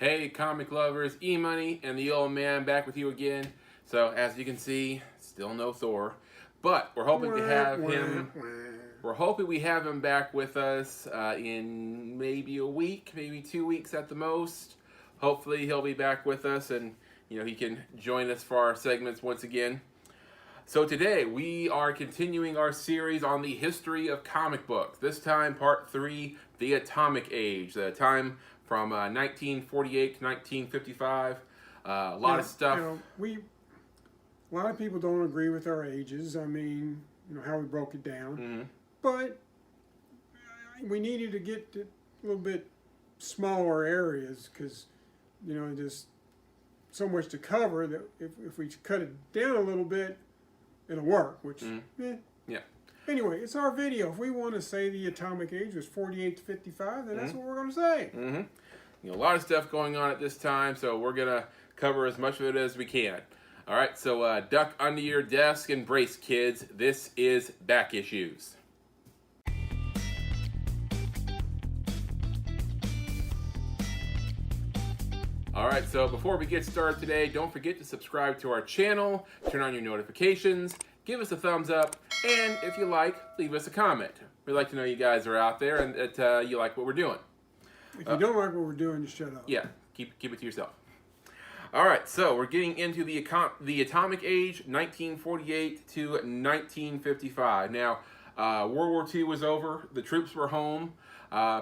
Hey, comic lovers, EMoney and the old man back with you again. So, as you can see, still no Thor, but we're hoping to have him. We're hoping we have him back with us in maybe a week, maybe 2 weeks at the most. Hopefully, he'll be back with us, and he can join us for our segments once again. So today we are continuing our series on the history of comic books. This time, part 3, the Atomic Age, the time from 1948 to 1955. A lot of stuff. A lot of people don't agree with our ages. I mean, how we broke it down. Mm-hmm. But we needed to get to a little bit smaller areas because, there's so much to cover that if we cut it down a little bit, it'll work, which, Yeah. Anyway, it's our video. If we want to say the Atomic Age was 48 to 55, then that's what we're going to say. Mm-hmm. A lot of stuff going on at this time, so we're going to cover as much of it as we can. All right, so duck under your desk and brace, kids. This is Back Issues. All right, so before we get started today, don't forget to subscribe to our channel, turn on your notifications, give us a thumbs up, and if you like, leave us a comment. We'd like to know you guys are out there and that you like what we're doing. If you don't like what we're doing, just shut up. Yeah, keep it to yourself. All right, so we're getting into the Atomic Age, 1948 to 1955. Now, World War II was over. The troops were home.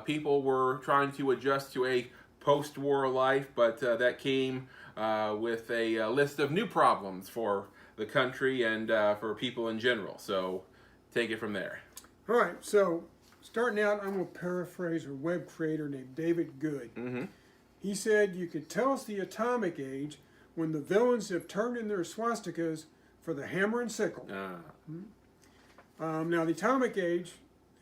People were trying to adjust to a post-war life, but that came with a list of new problems for the country and for people in general. So take it from there. All right, so starting out, I'm going to paraphrase a web creator named David Good. Mm-hmm. He said, "You could tell us the Atomic Age when the villains have turned in their swastikas for the hammer and sickle." Now, the Atomic Age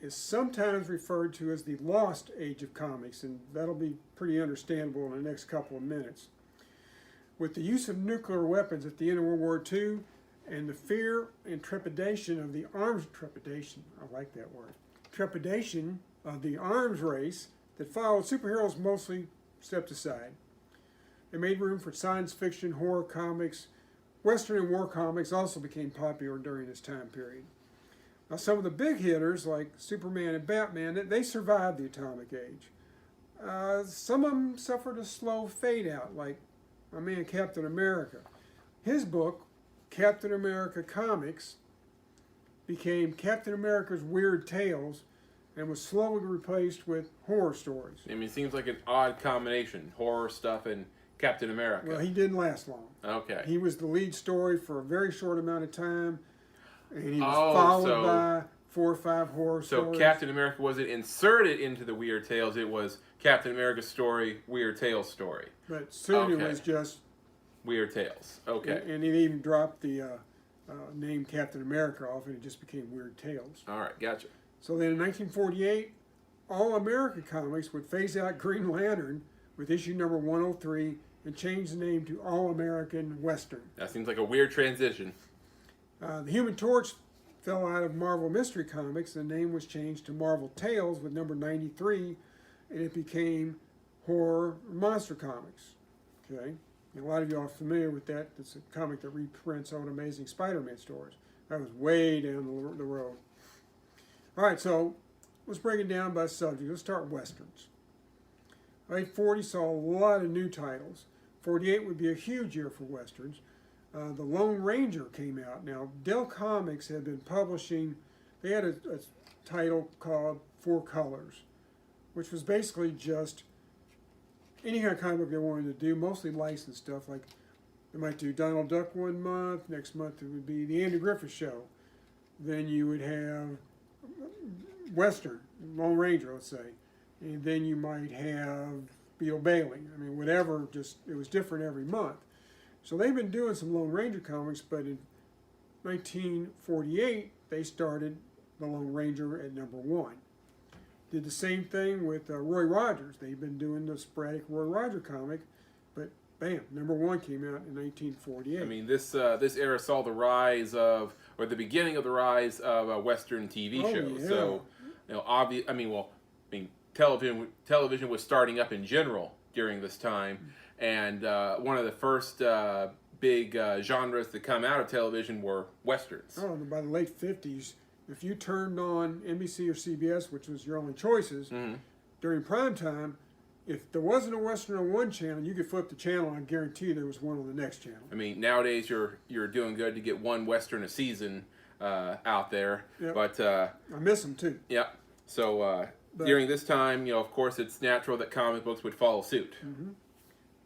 is sometimes referred to as the Lost Age of comics, and that'll be pretty understandable in the next couple of minutes. With the use of nuclear weapons at the end of World War II and the fear and trepidation of the trepidation of the arms race that followed, superheroes mostly stepped aside. They made room for science fiction, horror comics. Western and war comics also became popular during this time period. Now, some of the big hitters, like Superman and Batman, they survived the Atomic Age. Some of them suffered a slow fade out, like my man Captain America. His book, Captain America Comics, became Captain America's Weird Tales and was slowly replaced with horror stories. I mean, it seems like an odd combination, horror stuff and Captain America. Well, he didn't last long. Okay. He was the lead story for a very short amount of time, and he was followed by 4 or 5 horror stories. So Captain America wasn't inserted into the Weird Tales, it was Captain America's story, Weird Tales story. But soon it was just Weird Tales. Okay. And he even dropped the name Captain America off, and it just became Weird Tales. All right, gotcha. So then in 1948, All America Comics would phase out Green Lantern with issue number 103 and change the name to All American Western. That seems like a weird transition. The Human Torch fell out of Marvel Mystery Comics. The name was changed to Marvel Tales with number 93, and it became Horror Monster Comics. Okay, and a lot of you are familiar with that. It's a comic that reprints old Amazing Spider-Man stories. That was way down the road. All right, so let's break it down by subject. Let's start Westerns. All right, 40 saw a lot of new titles. 48 would be a huge year for Westerns. The Lone Ranger came out. Now, Dell Comics had been publishing, they had a title called Four Colors, which was basically just any kind of comic book they wanted to do, mostly licensed stuff. Like they might do Donald Duck one month, next month it would be the Andy Griffith Show. Then you would have Western, Lone Ranger, let's say. And then you might have Beetle Bailey. I mean, whatever, just it was different every month. So they've been doing some Lone Ranger comics, but in 1948, they started the Lone Ranger at number 1. Did the same thing with Roy Rogers. They've been doing the sporadic Roy Rogers comic, but bam, number 1 came out in 1948. I mean, this era saw the rise of, or the beginning of the rise of a Western TV shows. Yeah. So, television was starting up in general during this time, and one of the first big genres that come out of television were westerns. Oh, and by the late 50s, if you turned on NBC or CBS, which was your only choices, during prime time, if there wasn't a Western on one channel, you could flip the channel and I guarantee there was one on the next channel. I mean, nowadays you're doing good to get one Western a season out there. Yep. But I miss them too. Yeah. So during this time, of course, it's natural that comic books would follow suit.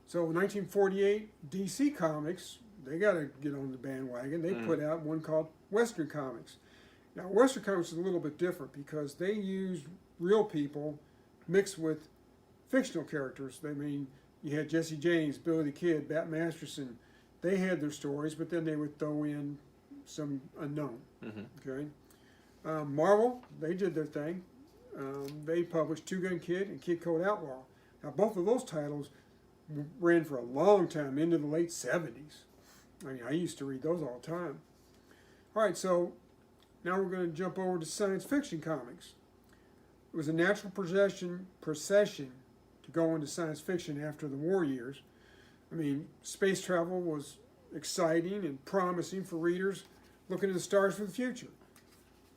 So in 1948, DC Comics, they got to get on the bandwagon. They put out one called Western Comics. Now, Western Comics is a little bit different because they used real people mixed with fictional characters. I mean, you had Jesse James, Billy the Kid, Bat Masterson. They had their stories, but then they would throw in some unknown. Okay. Marvel, they did their thing. They published Two Gun Kid and Kid Code Outlaw. Now, both of those titles ran for a long time, into the late 70s. I mean, I used to read those all the time. All right, so now we're going to jump over to science fiction comics. It was a natural procession to go into science fiction after the war years. I mean, space travel was exciting and promising for readers looking at the stars for the future.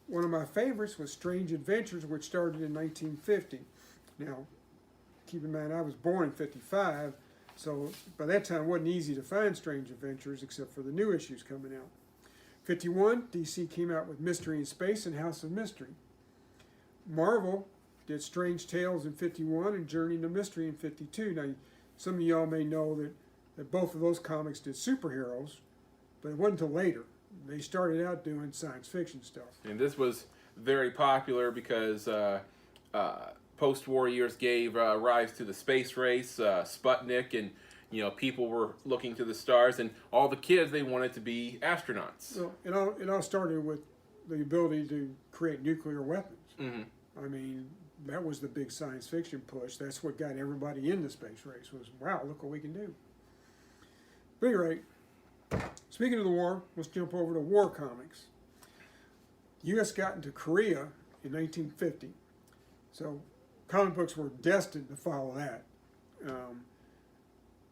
One of my favorites was Strange Adventures, which started in 1950. Now, keep in mind, I was born in 55, so by that time it wasn't easy to find Strange Adventures except for the new issues coming out. 51, DC came out with Mystery in Space and House of Mystery. Marvel did Strange Tales in 51 and Journey into Mystery in 52. Now, some of y'all may know that both of those comics did superheroes, but it wasn't until later. They started out doing science fiction stuff. And this was very popular because post-war years gave rise to the space race, Sputnik, and people were looking to the stars, and all the kids, they wanted to be astronauts. Well, it all started with the ability to create nuclear weapons. I mean, that was the big science fiction push. That's what got everybody in the space race was, wow, look what we can do. But anyway, speaking of the war, let's jump over to war comics. The U.S. got into Korea in 1950. So comic books were destined to follow that.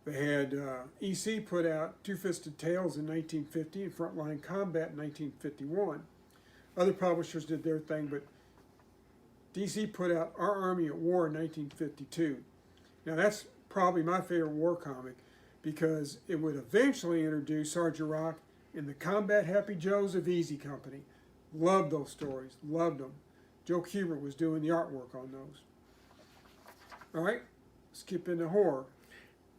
They had EC put out Two-Fisted Tales in 1950 and Frontline Combat in 1951. Other publishers did their thing, but DC put out Our Army at War in 1952. Now that's probably my favorite war comic because it would eventually introduce Sergeant Rock and the Combat Happy Joes of Easy Company. Loved those stories, loved them. Joe Kubert was doing the artwork on those. All right, skip into horror.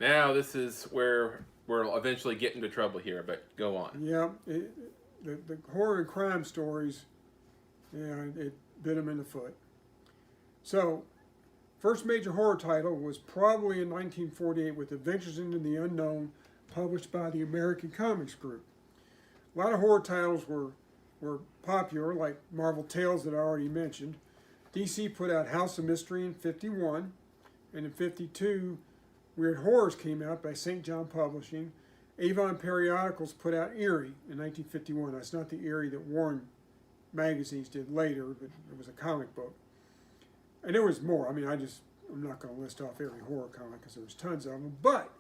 Now this is where we'll eventually get into trouble here, but go on. Yeah, the horror and crime stories, it bit them in the foot. So, first major horror title was probably in 1948 with Adventures into the Unknown, published by the American Comics Group. A lot of horror titles were popular, like Marvel Tales that I already mentioned. DC put out House of Mystery in 51, and in 52, Weird Horrors came out by St. John Publishing. Avon Periodicals put out Eerie in 1951. That's not the Eerie that Warren magazines did later, but it was a comic book. And there was more. I mean, I'm not going to list off every horror comic because there was tons of them. But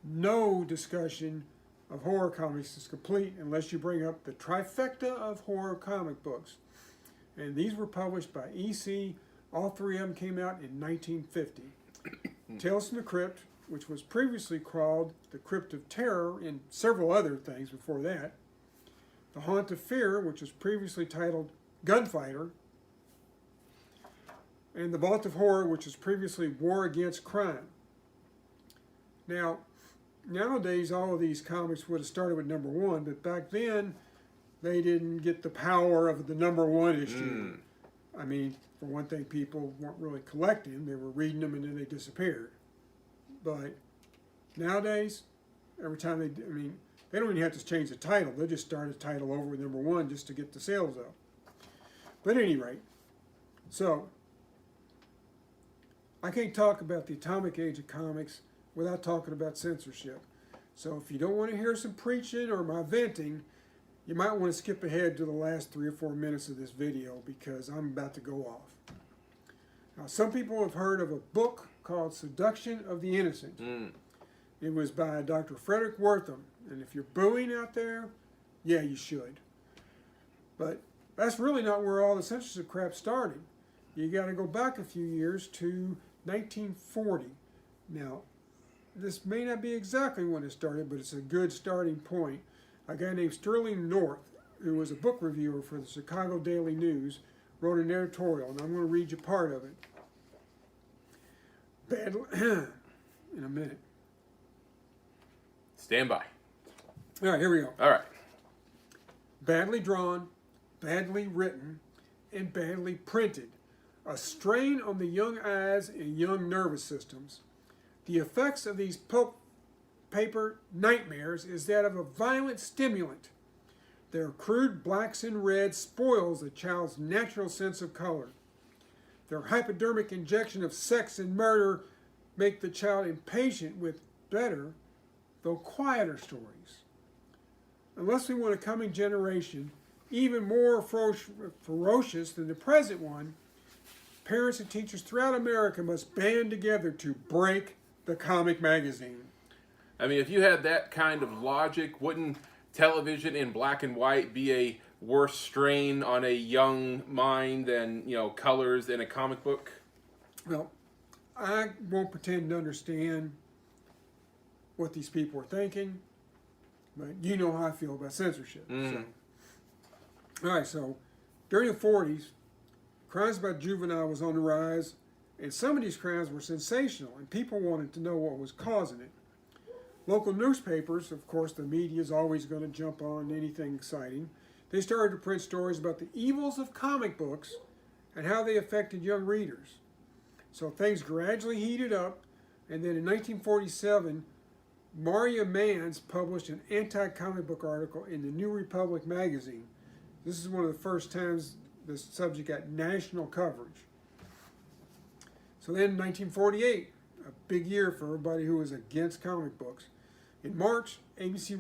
no discussion of horror comics is complete unless you bring up the trifecta of horror comic books. And these were published by EC. All three of them came out in 1950. Tales from the Crypt, which was previously called The Crypt of Terror, and several other things before that. The Haunt of Fear, which was previously titled Gunfighter. And The Vault of Horror, which was previously War Against Crime. Now, nowadays, all of these comics would have started with number one, but back then, they didn't get the power of the number one issue. I mean, for one thing, people weren't really collecting them. They were reading them and then they disappeared. But nowadays, every time they don't even have to change the title. They'll just start a title over with number one just to get the sales up. But at any rate, so I can't talk about the atomic age of comics without talking about censorship. So if you don't want to hear some preaching or my venting, you might want to skip ahead to the last 3 or 4 minutes of this video because I'm about to go off. Now, some people have heard of a book called Seduction of the Innocent. Mm. It was by Dr. Frederick Wortham. And if you're booing out there, yeah, you should. But that's really not where all the censorship crap started. You got to go back a few years to 1940. Now, this may not be exactly when it started, but it's a good starting point. A guy named Sterling North, who was a book reviewer for the Chicago Daily News, wrote an editorial, and I'm going to read you part of it. In a minute. Stand by. All right, here we go. All right. Badly drawn, badly written, and badly printed. A strain on the young eyes and young nervous systems. The effects of these pulp paper nightmares is that of a violent stimulant. Their crude blacks and reds spoils a child's natural sense of color. Their hypodermic injection of sex and murder make the child impatient with better, though quieter stories. Unless we want a coming generation even more ferocious than the present one, parents and teachers throughout America must band together to break the comic magazine. I mean, if you had that kind of logic, wouldn't television in black and white be a worse strain on a young mind than, colors in a comic book? Well, I won't pretend to understand what these people are thinking, but you know how I feel about censorship. Mm. All right, so during the 40s, crimes by juvenile was on the rise, and some of these crimes were sensational, and people wanted to know what was causing it. Local newspapers, of course, the media is always going to jump on anything exciting. They started to print stories about the evils of comic books and how they affected young readers. So things gradually heated up, and then in 1947, Maria Manns published an anti-comic book article in the New Republic magazine. This is one of the first times this subject got national coverage. So then in 1948, a big year for everybody who was against comic books. In March, ABC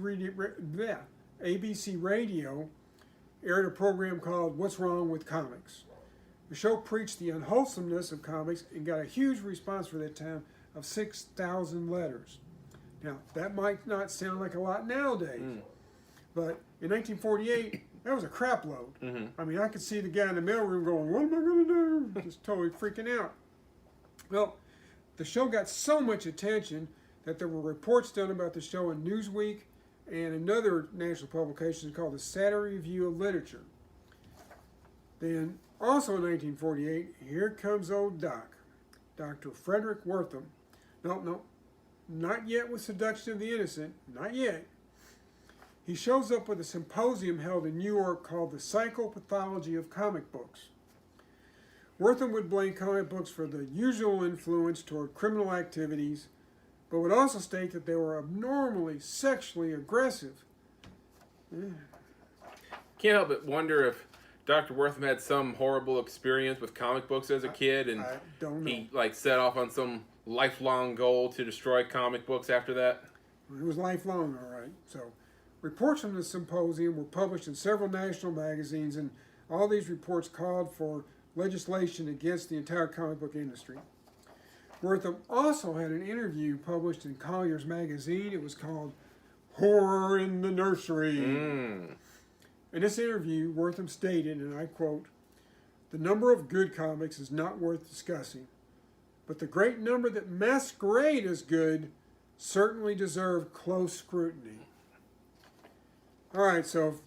Radio aired a program called What's Wrong with Comics. The show preached the unwholesomeness of comics and got a huge response for that time of 6,000 letters. Now, that might not sound like a lot nowadays, but in 1948, that was a crap load. Mm-hmm. I mean, I could see the guy in the mailroom going, what am I going to do? Just totally freaking out. Well, the show got so much attention that there were reports done about the show in Newsweek and another national publication called the Saturday Review of Literature. Then, also in 1948, here comes old Doc, Dr. Frederick Wortham. No, not yet with Seduction of the Innocent, not yet. He shows up with a symposium held in New York called The Psychopathology of Comic Books. Wortham would blame comic books for the usual influence toward criminal activities, but would also state that they were abnormally sexually aggressive. Can't help but wonder if Dr. Wortham had some horrible experience with comic books as a kid, and I don't know. he set off on some lifelong goal to destroy comic books after that. It was lifelong, all right. So, reports from the symposium were published in several national magazines, and all these reports called for legislation against the entire comic book industry. Wortham also had an interview published in Collier's magazine. It was called Horror in the Nursery. In this interview, Wortham stated, and I quote, "The number of good comics is not worth discussing, but the great number that masquerade as good certainly deserve close scrutiny." All right, so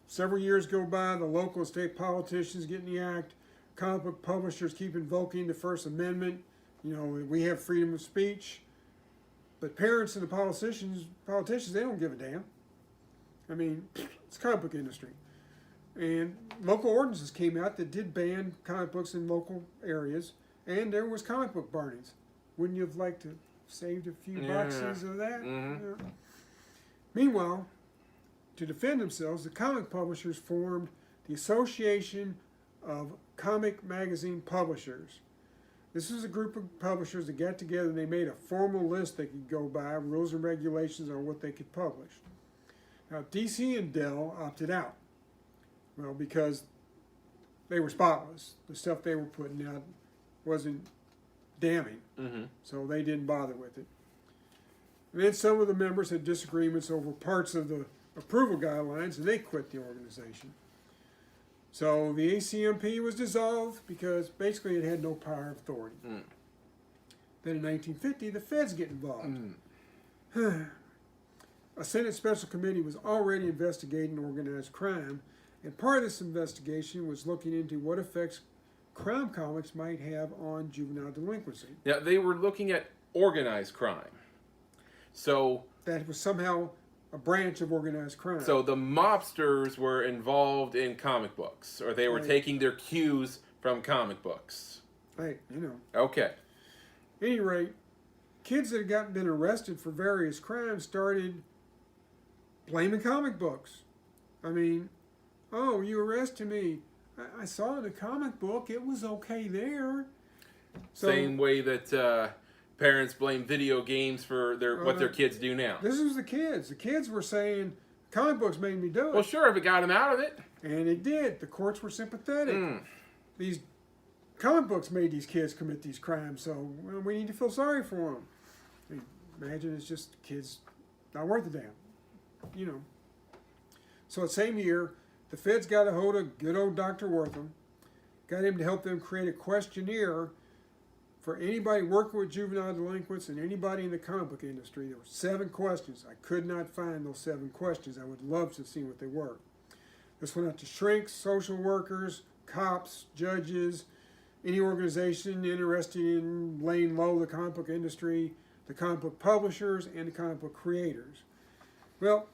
several years go by, the local and state politicians get in the act, comic book publishers keep invoking the First Amendment. We have freedom of speech, but parents and the politicians, they don't give a damn. I mean, it's comic book industry. And local ordinances came out that did ban comic books in local areas, and there was comic book burnings. Wouldn't you have liked to saved a few boxes of that? Mm-hmm. Yeah. Meanwhile, to defend themselves, the comic publishers formed the Association of Comic Magazine Publishers. This was a group of publishers that got together and they made a formal list they could go by, rules and regulations on what they could publish. Now, DC and Dell opted out. Well, because they were spotless. The stuff they were putting out wasn't damning. Mm-hmm. So they didn't bother with it. And then some of the members had disagreements over parts of the approval guidelines, and they quit the organization. So the ACMP was dissolved because basically it had no power of authority. Mm. Then in 1950, the feds get involved. A Senate Special Committee was already investigating organized crime, and part of this investigation was looking into what effects crime comics might have on juvenile delinquency. Now, they were looking at organized crime. So That was somehow a branch of organized crime. So the mobsters were involved in comic books, or they were Right. taking their cues from comic books. Hey, you know. Okay. At any rate, kids that had been arrested for various crimes started blaming comic books. I mean, oh, you arrested me. I saw in the comic book it was okay there. So, Same way that parents blame video games for what their kids do now. this was the kids. The kids were saying, comic books made me do it. Well, sure, if it got them out of it. And it did. The courts were sympathetic. Mm. These comic books made these kids commit these crimes, so well, we need to feel sorry for them. I mean, imagine it's just kids not worth a damn, you know. So that same year, the feds got a hold of good old Dr. Wortham, got him to help them create a questionnaire for anybody working with juvenile delinquents and anybody in the comic book industry. There were 7 questions. I could not find those 7 questions. I would love to see what they were. This went out to shrinks, social workers, cops, judges, any organization interested in laying low the comic book industry, the comic book publishers, and the comic book creators. Well,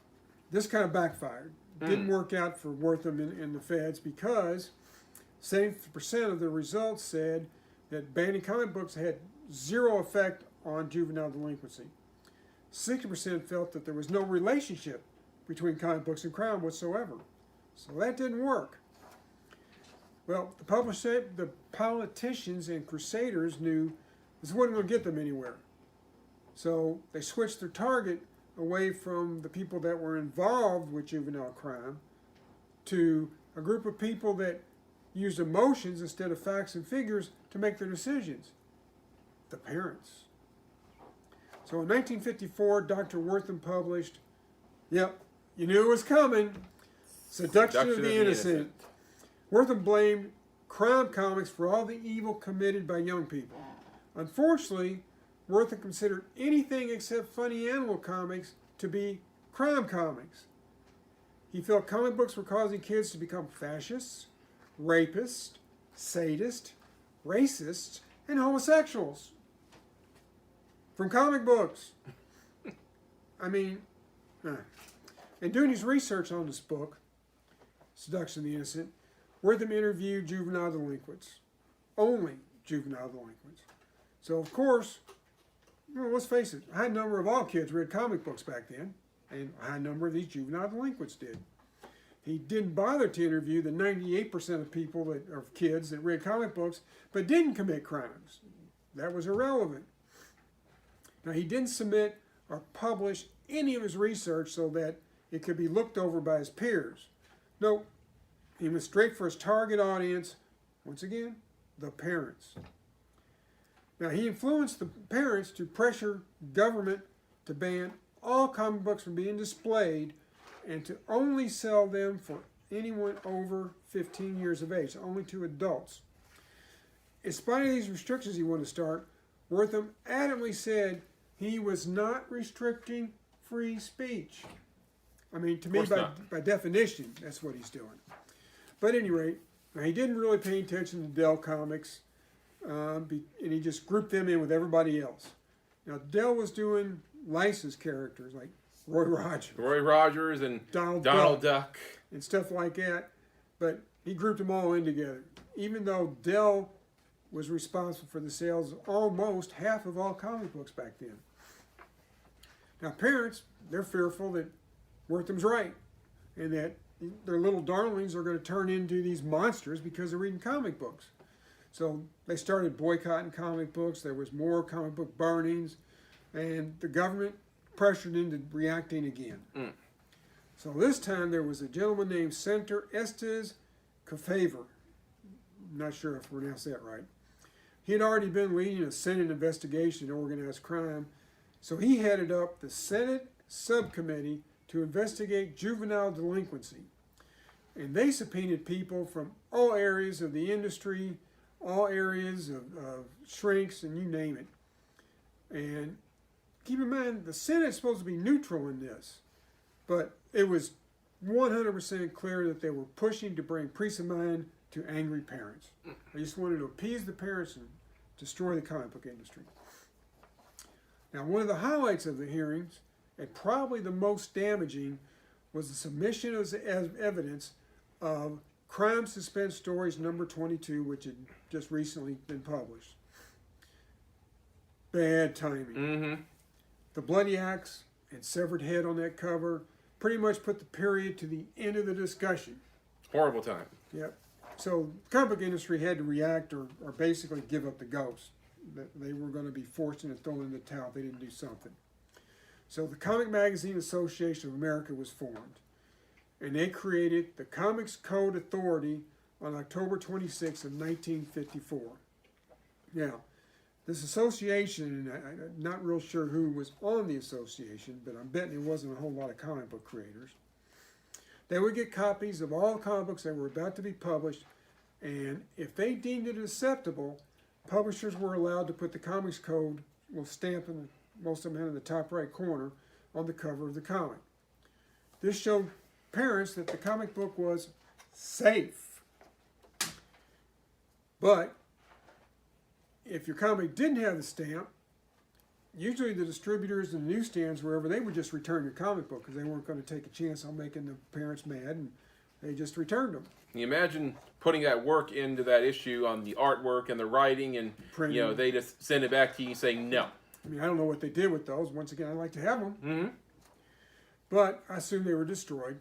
this kind of backfired. Didn't work out for Wortham and the feds because 70% of the results said that banning comic books had 0 effect on juvenile delinquency. 60% felt that there was no relationship between comic books and crime whatsoever. So that didn't work. Well, the politicians and crusaders knew this wasn't going to get them anywhere. So they switched their target away from the people that were involved with juvenile crime to a group of people that used emotions instead of facts and figures to make their decisions. The parents. So in 1954, Dr. Wortham published, yep, you knew it was coming, Seduction of the Innocent. Wortham blamed crime comics for all the evil committed by young people. Unfortunately, Wortham considered anything except funny animal comics to be crime comics. He felt comic books were causing kids to become fascists, rapists, sadists, racists, and homosexuals. From comic books. I mean, in doing his research on this book, Seduction of the Innocent, Wortham interviewed juvenile delinquents. Only juvenile delinquents. So, of course, well, let's face it, a high number of all kids read comic books back then, and a high number of these juvenile delinquents did. He didn't bother to interview the 98% of people of kids that read comic books but didn't commit crimes. That was irrelevant. Now, he didn't submit or publish any of his research so that it could be looked over by his peers. No, he went straight for his target audience, once again, the parents. Now, he influenced the parents to pressure government to ban all comic books from being displayed and to only sell them for anyone over 15 years of age, only to adults. In spite of these restrictions he wanted to start, Wortham adamantly said he was not restricting free speech. I mean, to me, by definition, that's what he's doing. But at any rate, now he didn't really pay attention to Dell Comics, and he just grouped them in with everybody else. Now, Dell was doing licensed characters like Roy Rogers and Donald Duck and stuff like that, but he grouped them all in together. Even though Dell was responsible for the sales of almost half of all comic books back then. Now, parents, they're fearful that Wortham's right and that their little darlings are going to turn into these monsters because they're reading comic books. So they started boycotting comic books. There was more comic book burnings, and the government pressured into reacting again. So this time there was a gentleman named Senator Estes Kefauver. I'm not sure if I pronounced that right. He had already been leading a Senate investigation into organized crime, so he headed up the Senate subcommittee to investigate juvenile delinquency. And they subpoenaed people from all areas of the industry, all areas of shrinks, and you name it. And keep in mind, the Senate is supposed to be neutral in this, but it was 100% clear that they were pushing to bring peace of mind to angry parents. They just wanted to appease the parents and destroy the comic book industry. Now, one of the highlights of the hearings, and probably the most damaging, was the submission of evidence of Crime Suspense Stories number 22, which had just recently been published. Bad timing. Mm-hmm. The bloody axe and severed head on that cover pretty much put the period to the end of the discussion. Horrible time. Yep. So the comic book industry had to react or basically give up the ghost. That they were going to be forced into throwing in the towel if they didn't do something. So the Comic Magazine Association of America was formed. And they created the Comics Code Authority on October 26th of 1954. Now, this association, and I'm not real sure who was on the association, but I'm betting it wasn't a whole lot of comic book creators. They would get copies of all comic books that were about to be published, and if they deemed it acceptable, publishers were allowed to put the Comics Code, will stamp in most of them in the top right corner, on the cover of the comic. This showed parents that the comic book was safe. But if your comic didn't have the stamp, usually the distributors and the newsstands, wherever, they would just return your comic book because they weren't going to take a chance on making the parents mad, and they just returned them. Can you imagine putting that work into that issue on the artwork and the writing, and Printing. you know, they just send it back to you saying no. I mean, I don't know what they did with those. Once again, I'd like to have them. Mm-hmm. But I assume they were destroyed.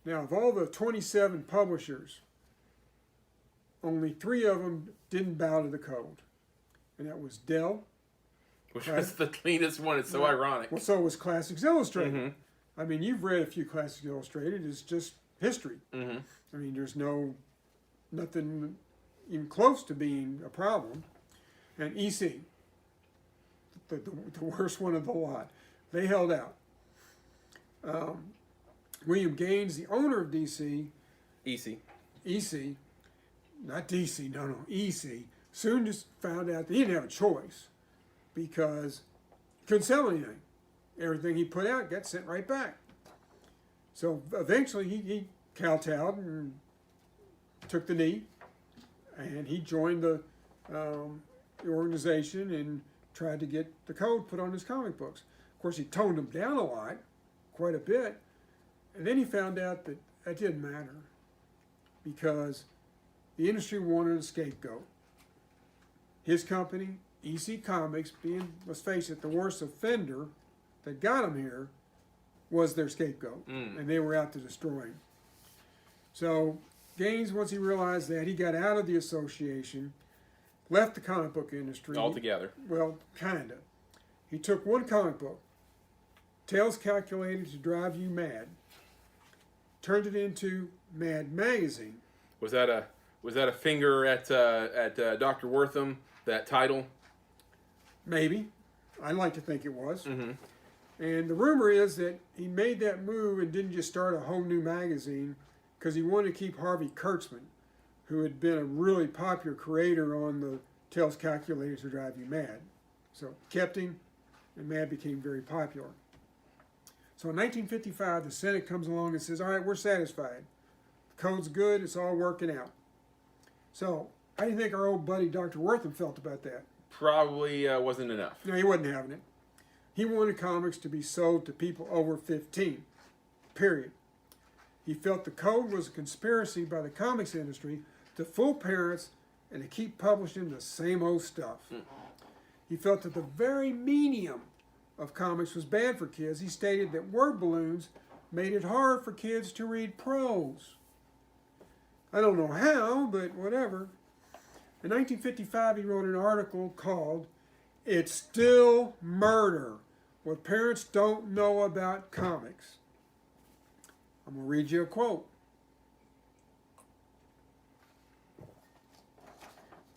Now, of all the 27 publishers, only 3 of them didn't bow to the code. And that was Dell. Which was the cleanest one. It's so ironic. Well, so was Classics Illustrated. Mm-hmm. I mean, you've read a few Classics Illustrated. It's just history. Mm-hmm. I mean, there's nothing even close to being a problem. And EC, the worst one of the lot, they held out. William Gaines, the owner of DC, EC, not DC, no, EC, soon just found out that he didn't have a choice because he couldn't sell anything. Everything he put out got sent right back. So eventually he kowtowed and took the knee, and he joined the organization and tried to get the code put on his comic books. Of course, he toned them down a lot, quite a bit, and then he found out that that didn't matter because the industry wanted a scapegoat. His company, EC Comics, being, let's face it, the worst offender that got him here, was their scapegoat, and they were out to destroy him. So Gaines, once he realized that, he got out of the association, left the comic book industry. Altogether. Well, kind of. He took one comic book, Tales Calculated to Drive You Mad, turned it into Mad Magazine. Was that a finger at Dr. Wortham, that title? Maybe. I'd like to think it was. Mm-hmm. And the rumor is that he made that move and didn't just start a whole new magazine because he wanted to keep Harvey Kurtzman, who had been a really popular creator on the Tales Calculated to Drive You Mad. So kept him, and Mad became very popular. So in 1955, the Senate comes along and says, all right, we're satisfied. The code's good, it's all working out. So how do you think our old buddy Dr. Wortham felt about that? Probably wasn't enough. No, he wasn't having it. He wanted comics to be sold to people over 15, period. He felt the code was a conspiracy by the comics industry to fool parents and to keep publishing the same old stuff. He felt that the very medium of comics was bad for kids. He stated that word balloons made it hard for kids to read prose. I don't know how, but whatever. In 1955, he wrote an article called "It's Still Murder: What Parents Don't Know About Comics." I'm going to read you a quote.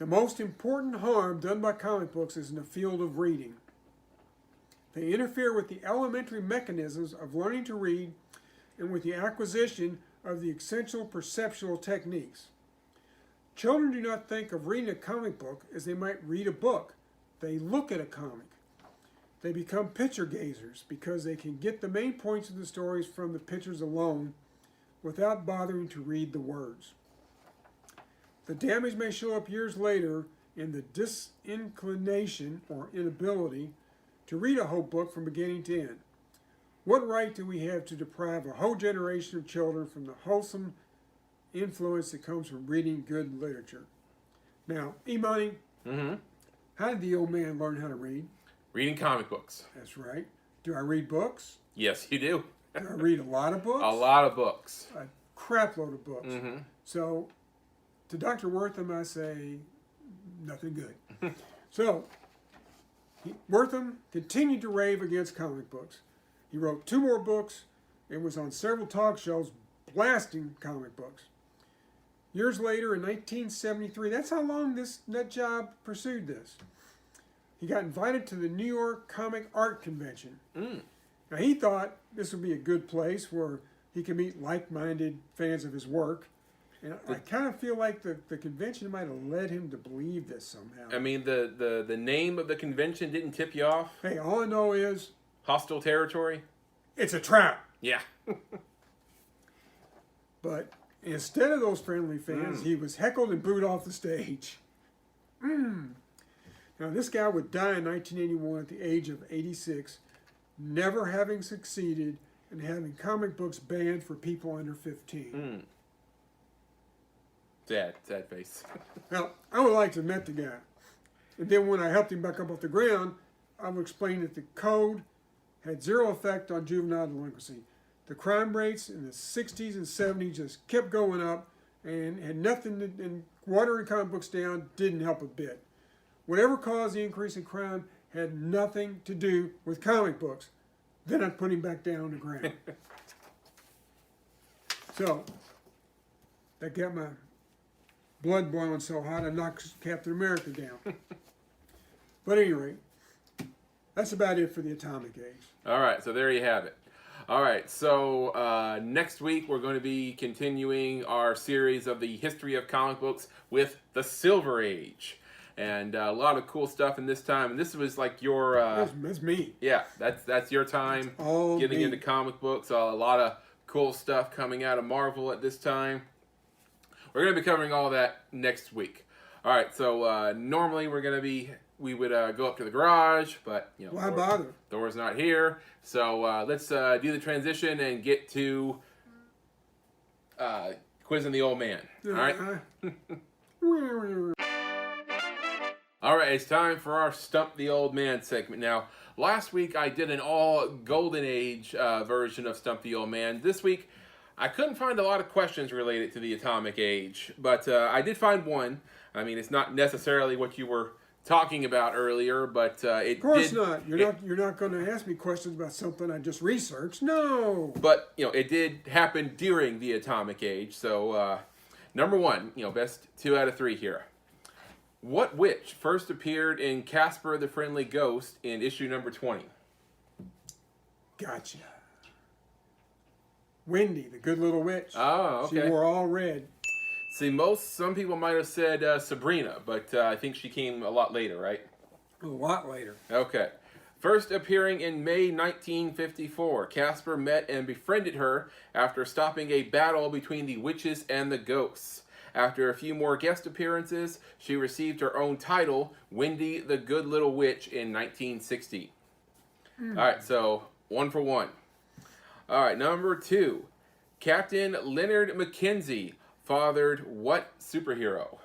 The most important harm done by comic books is in the field of reading. They interfere with the elementary mechanisms of learning to read and with the acquisition of the essential perceptual techniques. Children do not think of reading a comic book as they might read a book. They look at a comic. They become picture gazers because they can get the main points of the stories from the pictures alone without bothering to read the words. The damage may show up years later in the disinclination or inability to read a whole book from beginning to end. What right do we have to deprive a whole generation of children from the wholesome influence that comes from reading good literature? Now, EMoney, how did the old man learn how to read? Reading comic books. That's right. Do I read books? Yes, you do. Do I read a lot of books? A lot of books. A crap load of books. So, to Dr. Wortham, I say, nothing good. So, Wortham continued to rave against comic books. He wrote 2 more books and was on several talk shows blasting comic books. Years later, in 1973, that's how long this nut job pursued this. He got invited to the New York Comic Art Convention. Now, he thought this would be a good place where he could meet like-minded fans of his work. And I kind of feel like the convention might have led him to believe this somehow. I mean, the name of the convention didn't tip you off? Hey, all I know is... Hostile territory? It's a trap. Yeah. But instead of those friendly fans, he was heckled and booed off the stage. Now, this guy would die in 1981 at the age of 86, never having succeeded in having comic books banned for people under 15. Sad face. Now, I would like to have met the guy. And then when I helped him back up off the ground, I would explain that the code had zero effect on juvenile delinquency. The crime rates in the 60s and 70s just kept going up and had nothing to, and watering comic books down didn't help a bit. Whatever caused the increase in crime had nothing to do with comic books. Then I'd put him back down on the ground. So, that got my blood boiling so hot I knocked Captain America down. But at any rate, that's about it for the Atomic Age. All right, so there you have it. All right, so next week we're going to be continuing our series of the history of comic books with the Silver Age. And a lot of cool stuff in this time. And this was like your... That's me. Yeah, that's your time getting into comic books. A lot of cool stuff coming out of Marvel at this time. We're going to be covering all that next week. All right, so normally we would go up to the garage, but you know, why bother? Thor's not here, so let's do the transition and get to quizzing the old man. All right. All right, it's time for our Stump the Old Man segment. Now, last week I did an all Golden Age version of Stump the Old Man. This week, I couldn't find a lot of questions related to the Atomic Age, but I did find one. I mean, it's not necessarily what you were talking about earlier, but it Of course did, not. You're not going to ask me questions about something I just researched. No. But, you know, it did happen during the Atomic Age. So, number one, you know, best 2 out of 3 here. What witch first appeared in Casper the Friendly Ghost in issue number 20? Gotcha. Wendy, the good little witch. Oh, okay. She wore all red. See, some people might have said Sabrina, but I think she came a lot later, right? A lot later. Okay. First appearing in May 1954, Casper met and befriended her after stopping a battle between the witches and the ghosts. After a few more guest appearances, she received her own title, Wendy the Good Little Witch, in 1960. All right, so 1 for 1. All right, number 2. Captain Leonard Mckenzie fathered what superhero?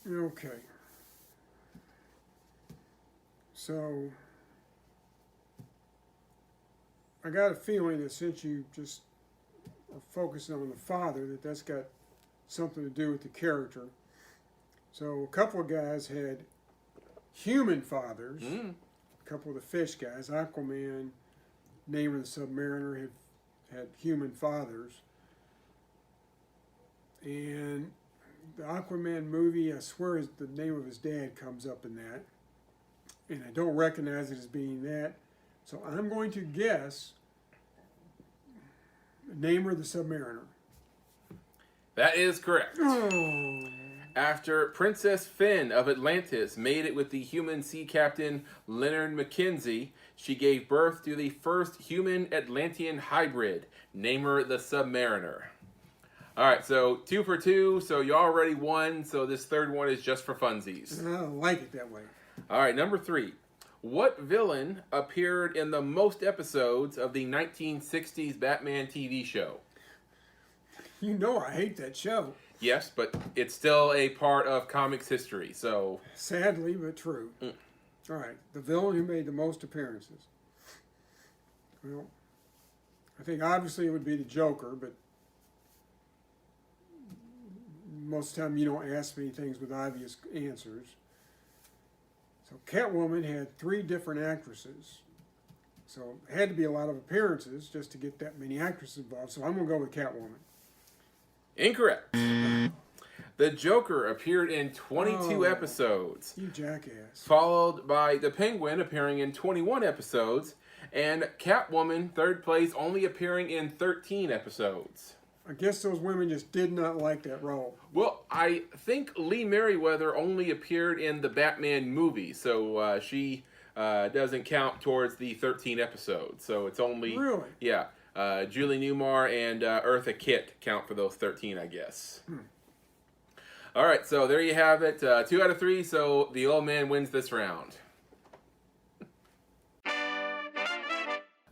Okay. So, I got a feeling that since you just are focusing on the father, that's got something to do with the character. So, a couple of guys had human fathers. A couple of the fish guys, Aquaman, Namor the Submariner, had human fathers. And the Aquaman movie, I swear the name of his dad comes up in that. And I don't recognize it as being that. So I'm going to guess Namor the Submariner. That is correct. Oh. After Princess Finn of Atlantis made it with the human sea captain Leonard Mckenzie, she gave birth to the first human Atlantean hybrid, Namor the Submariner. All right, so 2 for 2, so you already won, so this third one is just for funsies. I like it that way. All right, number 3. What villain appeared in the most episodes of the 1960s Batman TV show? You know I hate that show. Yes, but it's still a part of comics history, so... Sadly, but true. All right, the villain who made the most appearances. Well, I think obviously it would be the Joker, but most of the time you don't ask me things with obvious answers. So Catwoman had 3 different actresses. So it had to be a lot of appearances just to get that many actresses involved. So I'm going to go with Catwoman. Incorrect. The Joker appeared in 22 episodes. You jackass. Followed by the Penguin appearing in 21 episodes. And Catwoman, third place, only appearing in 13 episodes. I guess those women just did not like that role. Well, I think Lee Merriweather only appeared in the Batman movie. So she doesn't count towards the 13 episodes. So it's only... Really? Yeah. Julie Newmar and Eartha Kitt count for those 13, I guess. All right, so there you have it. 2 out of 3, so the old man wins this round.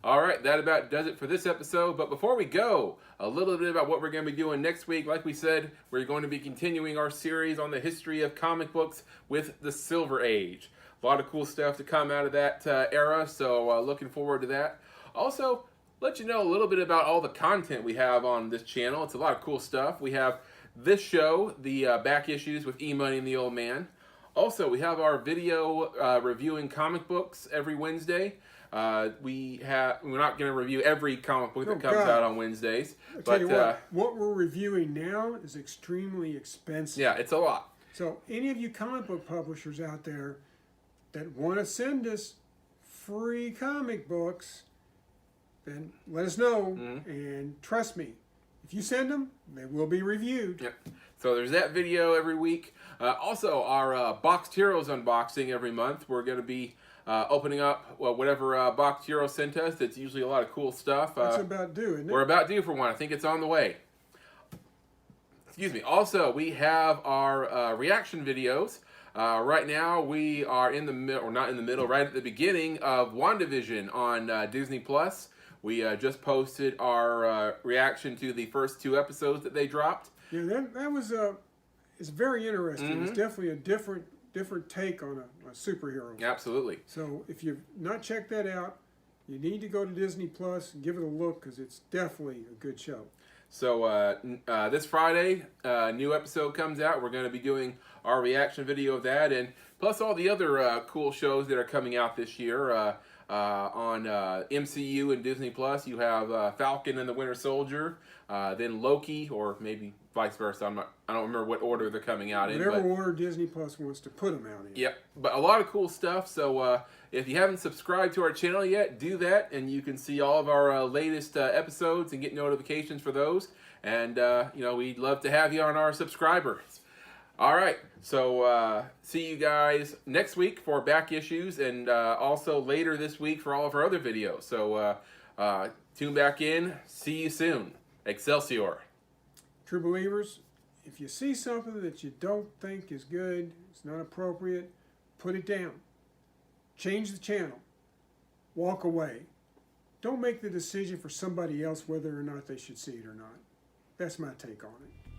All right, that about does it for this episode. But before we go, a little bit about what we're going to be doing next week. Like we said, we're going to be continuing our series on the history of comic books with the Silver Age. A lot of cool stuff to come out of that era, so looking forward to that. Also, let you know a little bit about all the content we have on this channel. It's a lot of cool stuff. We have this show, the back issues with EMoney and the Old Man. Also, we have our video reviewing comic books every Wednesday. We're not going to review every comic book that comes out on Wednesdays. I'll tell you what we're reviewing now is extremely expensive. Yeah, it's a lot. So any of you comic book publishers out there that want to send us free comic books, then let us know, and trust me, if you send them, they will be reviewed. Yep. So there's that video every week. Also, our Boxed Heroes unboxing every month. We're going to be opening up whatever Boxed Hero sent us. It's usually a lot of cool stuff. That's about due, isn't it? We're about due for one. I think it's on the way. Excuse me. Also, we have our reaction videos. Right now, we are in the middle, or not in the middle, right at the beginning of WandaVision on Disney+. We just posted our reaction to the first 2 episodes that they dropped. Yeah, that was it's very interesting. It's definitely a different take on a superhero. Absolutely. So if you've not checked that out, you need to go to Disney Plus and give it a look because it's definitely a good show. So this Friday, a new episode comes out. We're going to be doing our reaction video of that, and plus all the other cool shows that are coming out this year. On MCU and Disney Plus, you have Falcon and the Winter Soldier, then Loki, or maybe vice versa. I don't remember what order they're coming out in. Whatever order Disney Plus wants to put them out in. Yep, but a lot of cool stuff. So if you haven't subscribed to our channel yet, do that, and you can see all of our latest episodes and get notifications for those. And we'd love to have you on our subscribers. All right, so see you guys next week for back issues, and also later this week for all of our other videos. So tune back in. See you soon. Excelsior. True believers, if you see something that you don't think is good, it's not appropriate, put it down. Change the channel. Walk away. Don't make the decision for somebody else whether or not they should see it or not. That's my take on it.